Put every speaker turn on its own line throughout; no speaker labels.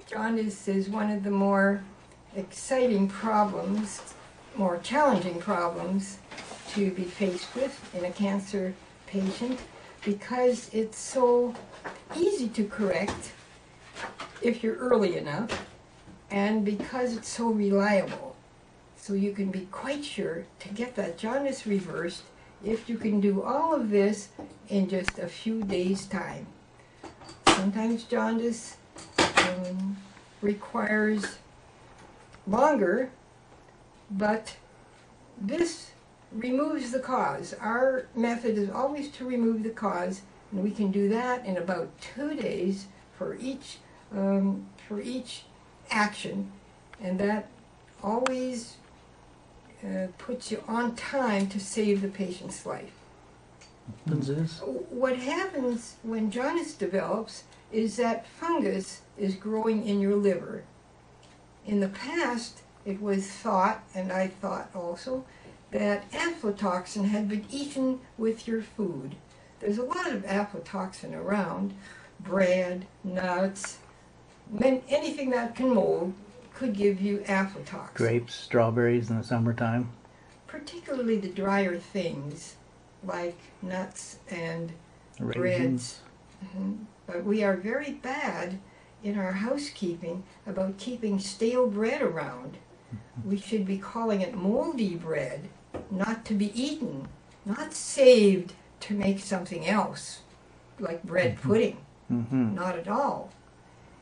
Jaundice is one of the more exciting problems, more challenging problems to be faced with in a cancer patient because it's so easy to correct if you're early enough, and because it's so reliable. So you can be quite sure to get that jaundice reversed if you can do all of this in just a few days' time. Sometimes jaundice requires longer, but this removes the cause. Our method is always to remove the cause, and we can do that in about 2 days for each action, and that always puts you on time to save the patient's life. What happens when jaundice develops is that fungus is growing in your liver. In the past, it was thought, and I thought also, that aflatoxin had been eaten with your food. There's a lot of aflatoxin around. Bread, nuts, anything that can mold could give you aflatoxin.
Grapes, strawberries in the summertime?
Particularly the drier things, like nuts and breads. But we are very bad in our housekeeping about keeping stale bread around. We should be calling it moldy bread, not to be eaten, not saved to make something else, like bread pudding. Not at all.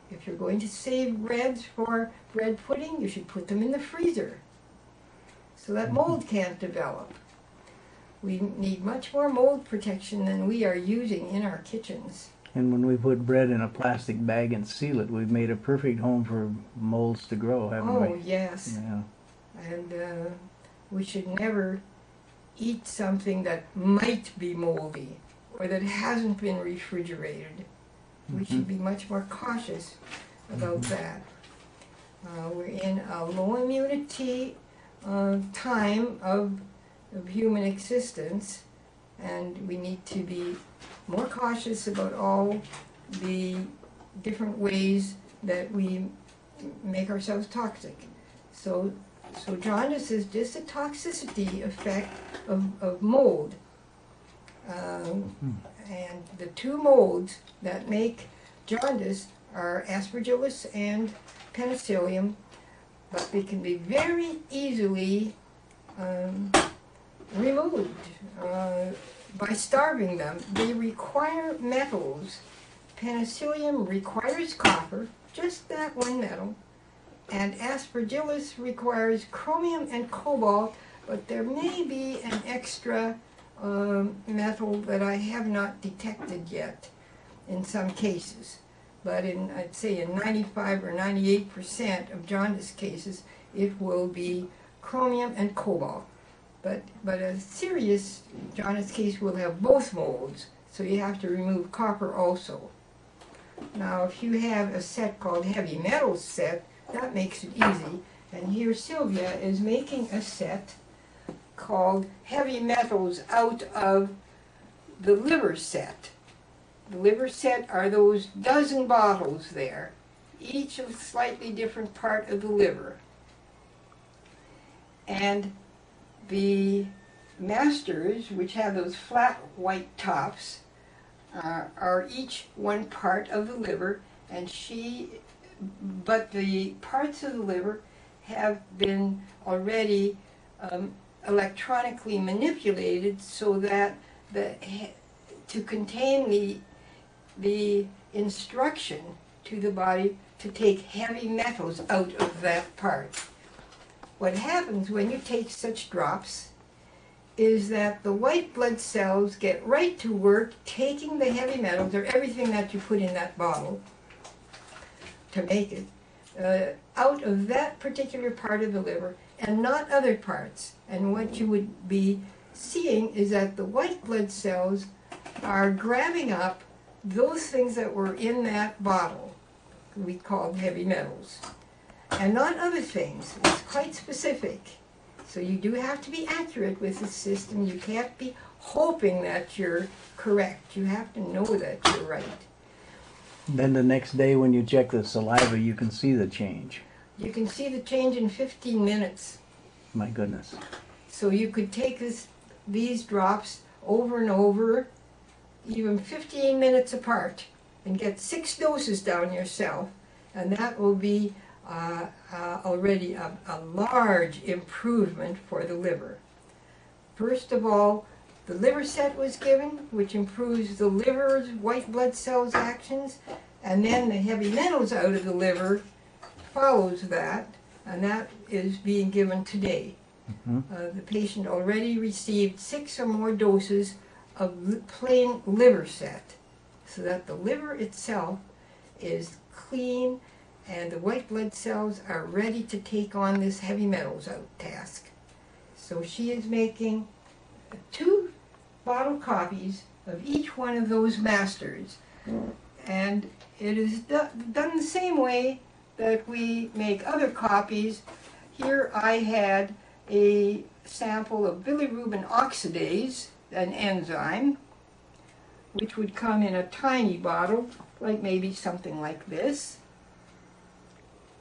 If you're going to save breads for bread pudding, you should put them in the freezer so that mold can't develop. We need much more mold protection than we are using in our kitchens.
And when we put bread in a plastic bag and seal it, we've made a perfect home for molds to grow, haven't we?
Oh, yes.
Yeah.
And we should never eat something that might be moldy or that hasn't been refrigerated. We should be much more cautious about that. We're in a low immunity time of human existence, and we need to be more cautious about all the different ways that we make ourselves toxic. So jaundice is just a toxicity effect of mold. And the two molds that make jaundice are Aspergillus and Penicillium, but they can be very easily removed by starving them. They require metals. Penicillium requires copper, just that one metal, and Aspergillus requires chromium and cobalt, but there may be an extra metal that I have not detected yet in some cases. But I'd say in 95 or 98% of jaundice cases, it will be chromium and cobalt. But a serious jaundice case will have both molds, so you have to remove copper also. Now, if you have a set called heavy metals set, that makes it easy. And here Sylvia is making a set called heavy metals out of the liver set. The liver set are those dozen bottles there, each of a slightly different part of the liver. And the masters, which have those flat white tops, are each one part of the liver, but the parts of the liver have been already electronically manipulated so that to contain the instruction to the body to take heavy metals out of that part. What happens when you take such drops is that the white blood cells get right to work taking the heavy metals, or everything that you put in that bottle to make it, out of that particular part of the liver and not other parts. And what you would be seeing is that the white blood cells are grabbing up those things that were in that bottle, we called heavy metals, and not other things. It's quite specific. So you do have to be accurate with the system. You can't be hoping that you're correct. You have to know that you're right.
Then the next day when you check the saliva, you can see the change.
You can see the change in 15 minutes.
My goodness.
So you could take these drops over and over, even 15 minutes apart, and get 6 doses down yourself, and that will be already a large improvement for the liver. First of all, the liver set was given, which improves the liver's white blood cells actions, and then the heavy metals out of the liver follows that, and that is being given today. The patient already received 6 or more doses of plain liver set, so that the liver itself is clean and the white blood cells are ready to take on this heavy metals out task. So she is making 2 bottle copies of each one of those masters, and it is done the same way that we make other copies. Here I had a sample of bilirubin oxidase, an enzyme, which would come in a tiny bottle, like maybe something like this.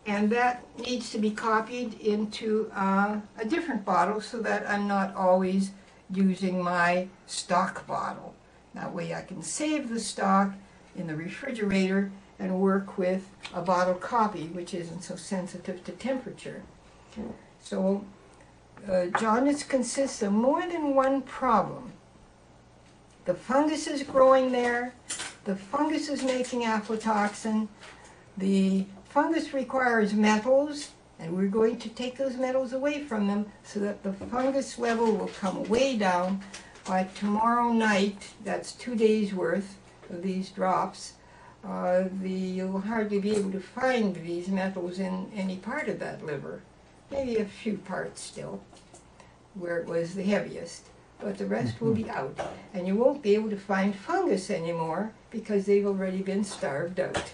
And that needs to be copied into a different bottle so that I'm not always using my stock bottle. That way I can save the stock in the refrigerator and work with a bottle copy, which isn't so sensitive to temperature. So jaundice consists of more than one problem. The fungus is growing there, the fungus is making aflatoxin, the fungus requires metals, and we're going to take those metals away from them so that the fungus level will come way down. By tomorrow night, that's 2 days worth of these drops, you'll hardly be able to find these metals in any part of that liver. Maybe a few parts still, where it was the heaviest, but the rest will be out. And you won't be able to find fungus anymore because they've already been starved out.